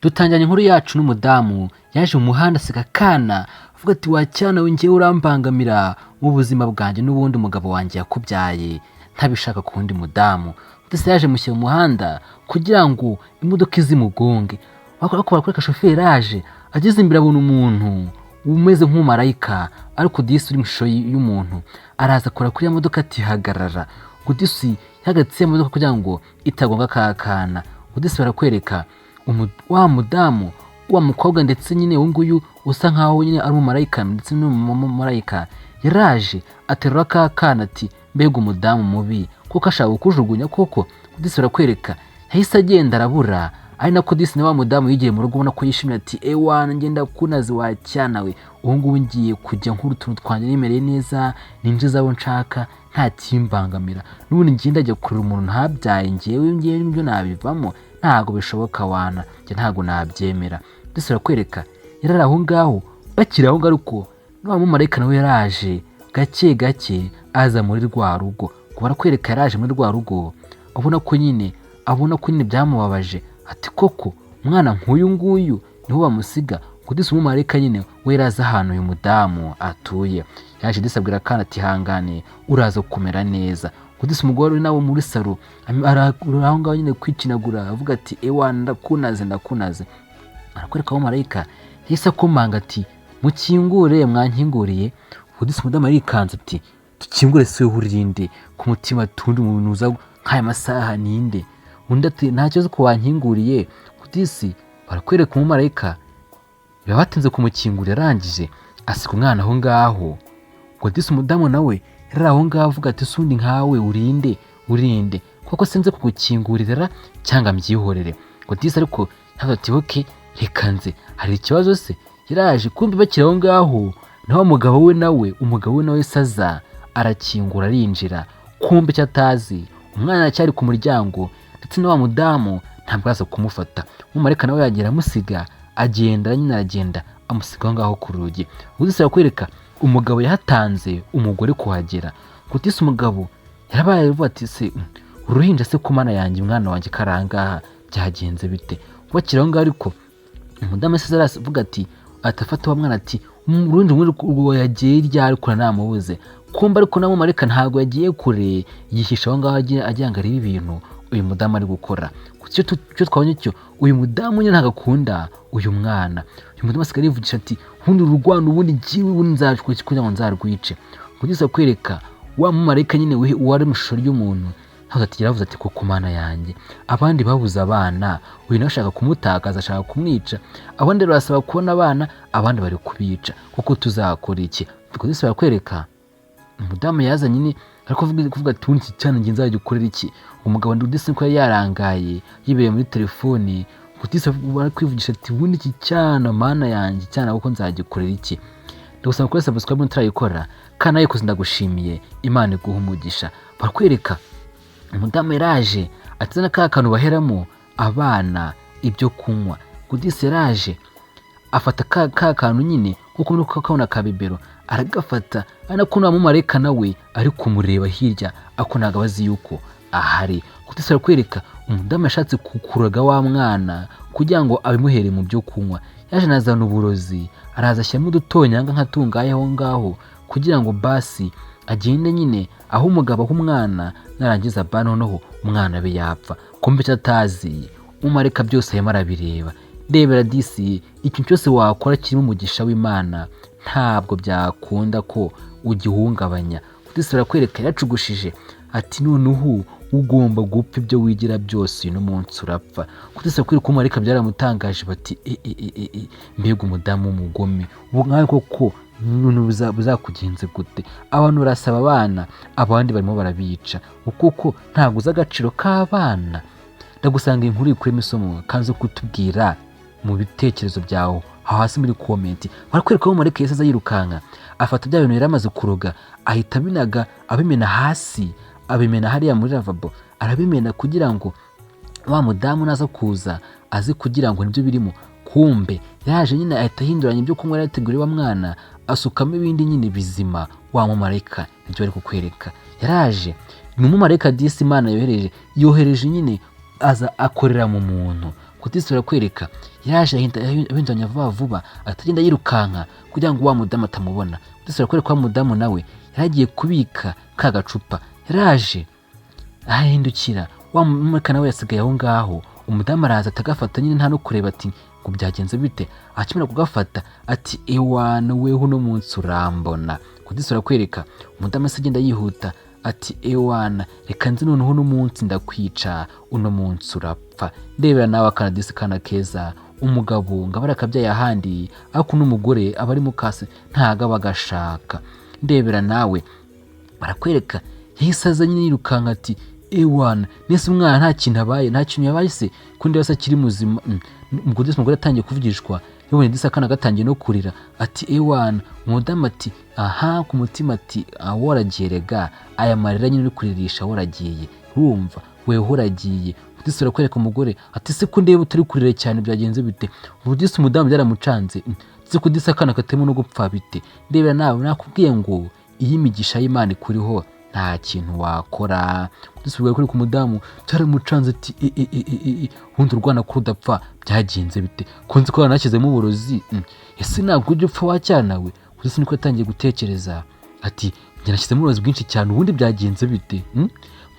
Dutangiranye inkuru yacu n'umudamu yaje mu muhanda aseka kana avuga ati wacyana we ngewe urambangamira mu buzima bwanjye n'ubundi umugabo wanjye yakubyaye ntabishaka ku wundi mudamu. Ndetse yaje mushyira mu muhanda kugira ngo imodoka izimugonge. Bakora kuri shoferi yaje ageze imbere abona umuntu umeze nk'umumarayika ariko disi uri mu ishusho y'umuntu. Araza akora kuri ya modoka ati hagarara. Disi yahagaritse imodoka kugira ngo itagonga kakana. Disi barakwereka wa mudamu wa mukobwa ndetse nyine uyu nguyu usa nkaho nyine ari umumarayika ndetse n'umumarayika yaraje aterura kakana ati mbega umudamu mubi kuko ashaka kukujugunya koko. Disi barakwereka yahise agenda arabura. Ari nako disi na wa mudamu yigiye mu rugo ubona ko yishimye ati ewana ngenda kunazi wacyana we ubu ngubu ngiye kujya nkuru tuntu twanjye nimereye neza ninjiza abo nshaka nta kimbangamira n'ubundi ngenda ajya kurura umuntu ntabyaye ngewe nibyo nabivamo ntago bishoboka wana njye ntago nabyemera. Disi barakwereka yarari aho ngaho bakiri aho ngaho ariko n'uwa mumarayika nawe yaraje gake gake aza muri rwa rugo. Barakwereka yaraje muri rwa rugo abona ko nyine byamubabaje ati koko umwana nk'uyu nguyu niho bamusiga. Disi umumarayika nyine we yaraza ahantu uyu mudamu atuye. Yaje Disi abwira kana ati hangane uraza kumera neza. Disi umugore nawe muri saro aho ngaho nyine kwicinagura avuga ati ewa ndakunaze. Arakwereka umumarayika yahise akomanga ati mukingure mwankinguriye. Disi umudamu arikanze ati tukingure se urinde ku mutima tundi umuntu uza nk'aya masaha ninde. Undi ati nta kibazo ko wankinguriye. Disi barakwereka umumarayika yabatinze kumukingurira arangije asiga umwana aho ngaho. Disi umudamu nawe yari aho ngaho avuga ati sundi nkawe urinde kuko sinze kugukingurira cyangwa mbyihorere. Disi ariko yavuze ati oke reka nze hari ikibazo se. Yaraje kumbi bakiri aho ngaho naho umugabo we nawe saza arakingura arinjira kumbi cyatazi umwana aracyari ku muryango ndetse na wa mudamu ntabwo aza kumufata. Umumarayika nawe yagera amusiga agenda nyine aragenda amusiga aho ngaho ku rugi. Disi arakwereka umugabo yahatanze umugore kuhagera. Disi umugabo yarabaye avuga ati se uruhinja se ku mana yanjye umwana wanjye karangaha byagenze bite. Bakiri aho ngaho ariko umudamu se aravuga ati atafata wa mwana ati urundi rwo yagiye ryari kure namubuze. Kumba ariko na mumarayika ntago yagiye kure yihisha aho ngaho agira ngo arebe ibintu uyu mudamu ari gukora. Cyo twabonye cyo uyu mudamu nyine ntagakunda uyu mwana. Uyu mudamu asigaye yivugisha ati hundi ururwana ubundi ngiwe ubundi nzarwice kugira ngo nzarwice. Disi akwereka wa mumarayika nyine wari mu ishusho ry'umuntu yaravuze ati koko mana yanjye abandi babuze abana uyu nawe ashaka kumutakaza ashaka kumwica. Abandi barasaba kubona abana abandi bari kubica kuko tuzakora iki. Disi barakwereka umudamu yaza nyine ariko kuvuga ati ubundi iki cyana nge nzajya ukorera iki. Umugabo Disi ko yari yarangaye yibereye muri telefoni. Disi bari kwivugisha ati ubundi iki cyana mana yanjye cyana kuko nzagikorera iki. Ndagusaba kuri subscribe nturayikora kana yikoze ndagushimiye Imana iguha umugisha. Barakwereka umudamu yaraje atizana ka kantu baheramo abana ibyo kunywa. Disi yaraje afata ka kantu nyine kuko muri kakabona ka bibero aragafata anako na mumarayika nawe ari kumureba hirya ako ntago abazi yuko ahari. Disi arakwereka umudamu yashatse kukuraga wa mwana kugira ngo abimuhere mu byo kunywa. Yaje nazana uburozi araza ashyiramo udutonyanga nkatungaye aho ngaho kugira ngo basi agende nyine aho umugabo umwana narangiza noneho umwana be yapfa. Kumbe cyatazi umumarayika byose arimo arabireba. Ndebera Disi ikintu cyose wakora kirimo umugisha w'Imana ntabwo byakunda ko ugihungabanya. Disi barakwereka yacugushije ati noneho ugomba gupfa ibyo wigira byose uyu munsi urapfa. Disi barakwereka umumarayika byaramutangaje bati mbega umudamu w'umugome ubu nkawe koko buzakugenze gute. Abantu barasaba abana abandi barimo barabica kuko ntabwo uzi agaciro k'abana. Ndagusanga inkuru ikuremo isomo kandi zo kutubwira mu bitekerezo byawe aho hasi muri komenti. Barakwereka ko umumarayika yese aza yirukanka afata bya bintu yari amaze kuroga ahita abimena hasi abimena hariya muri lavabo arabimena kugira ngo wa mudamu naza kuza azi kugira ngo nibyo birimo. Kumbe yaje nyine ahita ahinduranya ibyo kunywa yari yateguriye wa mwana asukamo ibindi nyine bizima. Wa mumarayika nibyo ari kukwereka yaraje ni umumarayika Disi Imana yohereje nyine aza akorera mu muntu kudisura kwereka yaje ahindanya vuba atagenda yirukanka kugira ngo wa mudamu atamubona. Kudisura kwereka wa mudamu nawe yaragiye kubika ka gacupa, yaraje ahindukira wa mumurika nawe yasigaye aho ngaho. Umudamu araza atagafata nyine nta no kureba ati ngo byagenze bite. Akimara kugafata ati ewana weho no munsi urambona. Kudisura kwereka umudamu se agenda yihuta ati ewana reka nzi noneho no munsi ndakwica uno munsi urapfa. Ndebera nawe akanadisi kana keza umugabo ngabara akabyaye ahandi ariko n'umugore aba ari mukase ntaga bagashaka. Ndebera nawe barakwereka yahisaza nyine yirukanka ati ewana nese umwana nta kintu abaye, nta kintu yabaye se kundi wese akiri muzima. Umugore atangiye kuvugishwa yabonye disa kana gatangiye no kurira ati ewana. Umudamu ati aha ku mutima ati aworagerega aya marira nyine uri kuririsha woragiye urumva wewe horagiye. Kudisura kwereka umugore ati se ko ndeba utari kurira cyane byagenze bite. Ubudisi umudamu byaramucanze se kudisa kana katemo no gupfa bite. Ndebera nawe nakubwiye ngo iyi migisha y'Imana ikuriho nta kintu wakora. Kudisura kwereka umudamu cyaramucanze ati ubundi urwana ko udapfa byagenze bite kunzi ko yanashyizemo uburozi. Ese ntabwo ujya upfa wacyanawe. Kudisa niko yatangiye gutekereza ati njye nashyizemo uburozi bwinshi cyane ubundi byagenze bite.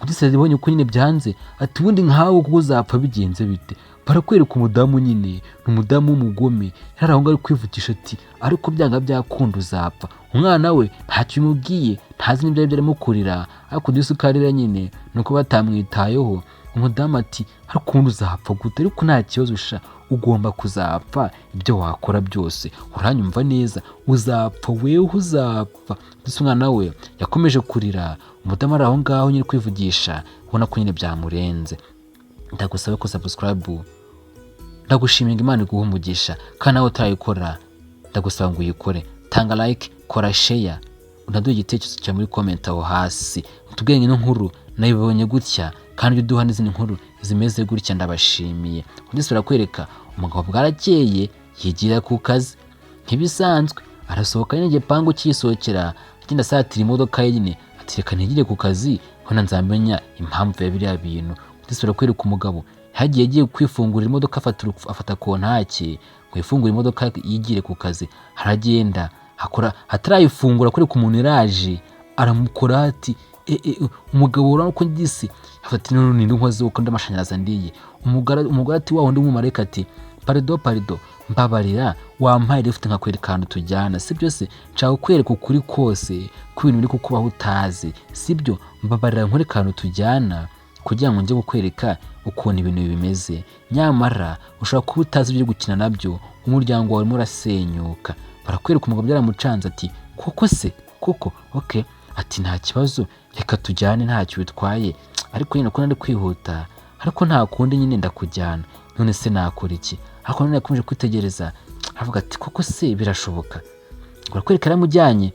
Kudisa yabonye ko nyine byanze ati ubundi nkawe kuko uzapfa bigenze bite. Barakwereka umudamu nyine ni umudamu w'umugome yari aho ngaho kwivugisha ati ariko byanga byakunda uzapfa. Umwana we ntacyo umubwiye ntazi n'ibyo arimo kurira ariko Kudisa ukarira nyine nuko batamwitayeho. Umudamu ati ariko ubundi uzapfa gute ariko nta kibazo sha ugomba kuzapfa ibyo wakora byose uranyumva neza uzapfa wewe uzapfa. Kudisa umwana we yakomeje kurira. Umudamu ari aho ngaho nyine kwivugisha ubona ko nyine byamurenze. Ndagusaba ko subscribe, ndagushimira Imana iguha umugisha kandi nawe utayikora ndagusaba ngo uyikore. Tanga like, kora share, unaduha igitekerezo cya muri comment aho hasi. Utubwenge no nkuru nayibonye gutya kandi uduha n'izindi nkuru zimeze gutya ndabashimiye. Kudisura kwereka umugabo bwarakeye yigira ku kazi nkibisanzwe arasohoka nyine igipangu cyisohokera agenda asatira imodoka ye nyine ati reka ntigire ku kazi hona nzamenya impamvu ya biriya bintu. Kudisura kwereka umugabo agiye kwifungurira imodoka afata kontake ngo yifungure imodoka yigire ku kazi. Haragenda akora atarayifungura kwereka umuntu iraje aramukora ati umugabo urano ko ngisi afata none n'inkozi uko ndamashanyaraza ndiye. Umugore ati waho ndi umumareka ati parido mbabarira wampaye rifite nkakwereka ahantu tujyana sibyo se nshaka kwereka ukuri kose ku bintu biri kukubaho utazi sibyo mbabarira nkwereka ahantu tujyana kugira ngo njye gukwereka ukuntu ibintu bimeze. Nyamara ushobora kuba utazi ibyo gukina nabyo umuryango wawe murasenyuka. Barakwereka umugabo byaramucanze ati koko se koko okay ati nta kibazo reka tujyane ntacyo bitwaye ariko nyine ko ndi kwihuta ariko nta kundi nyine ndakujyana none se nakora iki. Ariko none yakomeje kwitegereza avuga ati koko se birashoboka. Barakwereka aramujyanye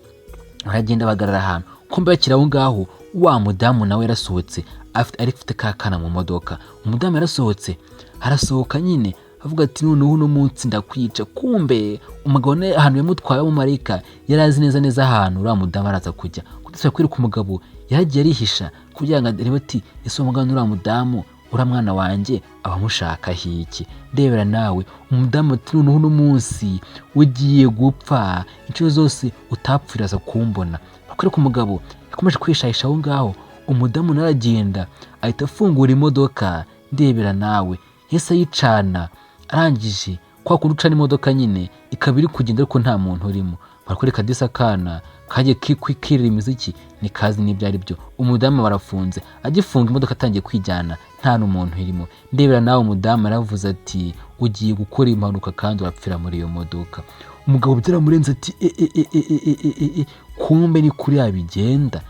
aragenda bagarara ahantu kumbe bakira aho ngaho wa mudamu nawe yarasohotse afite ka kana mu modoka. Umudamu yarasohotse arasohoka nyine avuga ati noneho uno munsi ndakwica. Kumbe umugabo ne ahantu yamutwaye mu marika yarazi neza ahantu ura mudamu araza kujya. Kudisura kwereka umugabo yaragiye arihisha kugira ngo arebe ati ese umugabo ura mudamu ura mwana wanjye abamushaka hiki. Ndebera nawe umudamu ati noneho uno munsi ugiye gupfa inshuro zose utapfiraza kumbona. Bakwereka umugabo yakomeje kwishahisha aho ngaho. Umudamu naragenda ahita afungura imodoka. Ndebera nawe yese ayicana arangije kwa kundi ucana imodoka nyine ikabiri kugenda ariko nta muntu urimo. Barakwereka disa kana kagiye kwikirira imiziki ni kazi n'ibyo ari byo. Umudamu barafunze agifunga imodoka atangiye kwijyana nta n'umuntu irimo. Ndebera nawe umudamu aravuze ati ugiye gukora impanuka kandi urapfira muri iyo modoka. Umugabo byaramurenze ati kumbe ni kuri abigenda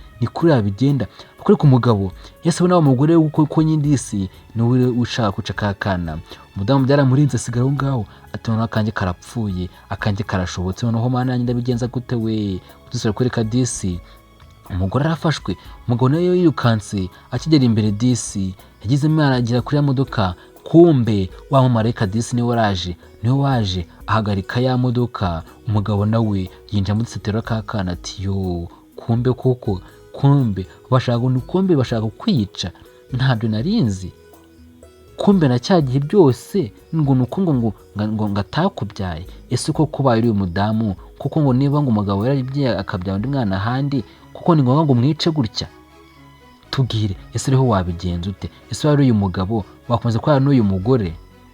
Bakwereka umugabo yese nawe umugore uko nyindisi niwe ushaka kuca kakana. Umudamu byaramurinze asigara aho ngaho ati none akanjye karapfuye akanjye karashobotse noneho mana yanjye ndabigenza gute we. Kudisura kwereka disi umugore arafashwe. Umugabo nayo yirukanse akigera imbere disi yagize imana agira kuri ya modoka. Kumbe wa mumareka disi niwe waje ahagarika ya modoka. Umugabo nawe yinjira muri setero kakana ati yo kumbe koko kumbe bashaka kwica ntabyo narinzi. kumbe na cya gihe byose ngo nuko ngo atakubyaye. Ese uko kubaye uri umudamu kuko ngo niba ngo umugabo yarabyaye akabyara undi mwana ahandi kuko ni ngombwa ngo mwice gutya? Tubwire, ese rero wabigenza ute? Ese wari uyu mugabo wakomeza kubana n'uyu mugore?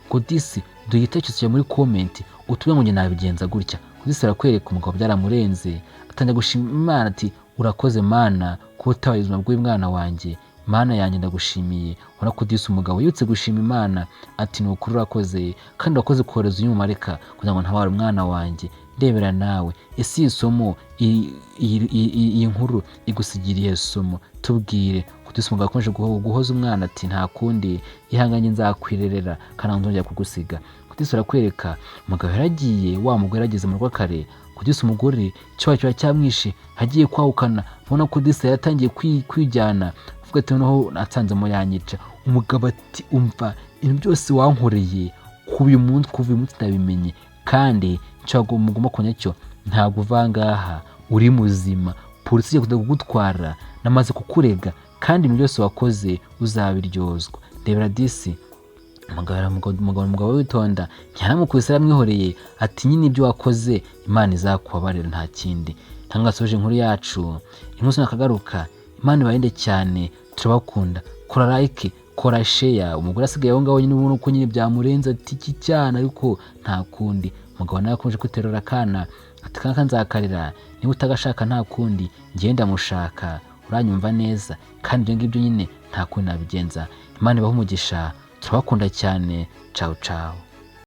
Kudisi duyitekerezo muri comment utubwire ngo njye nabigenza gutya. Kudisi arakwereka umugabo byaramurenze, atangira gushima Imana ati urakoze Mana kuba utabaye ubuzima bw'uyu mwana wanjye, Mana yanjye ndagushimiye. Ura Kudisi umugabo yutse gushima Imana ati ni ukuri urakoze, kandi urakoze kohereza uyu mumarayika kugira ngo ntabare umwana wanjye. Ndebera nawe, ese iyi somo iyi nkuru igusigiriye somo? Tubwire. Kudisi umugabo akomeje guhoza umwana ati nta kundi, ihanganye nzakwirerera kandi nzongera kugusiga. Kudisi arakwereka umugabo yaragiye, wa mugore yarageze mu rugo kare. Kudisi umugore cyo cyamwishe, hagiye kwahukana. Ubona Kudisi yatangiye kwijyana, avuga ati noneho atsanzemo yanyica. Umugabo ati umva ibintu byose wankoreye kuva uyu munsi ndabimenye, kandi cyago mugoma kunyacyo ntabwo uvangaha uri muzima. Polisi igiye kugutwara, namaze kukurega, kandi ibintu byose wakoze uzabiryozwa. Ndebera Disi umugabo witonda ntiyaramukubise, yaramwihoreye ati nyine ibyo wakoze Imana izakubabarira nta kindi. Ntangasoje inkuru yacu, inkuru nakagaruka. Imana ibarinde cyane, turabakunda. Kora like, kora share. Umugore asigaye aho ngaho nyine ubona uko nyine byamurenze ati iki cyana, ariko nta kundi. Umugabo nawe akomeje kwiterura akana ati kanka nzakarira, niba utagashaka nta kundi njye ndamushaka, uranyumva neza, kandi ibyo ngibyo nyine nta kundi nabigenza. Imana ibahe umugisha, turabakunda cyane. Ciao ciao.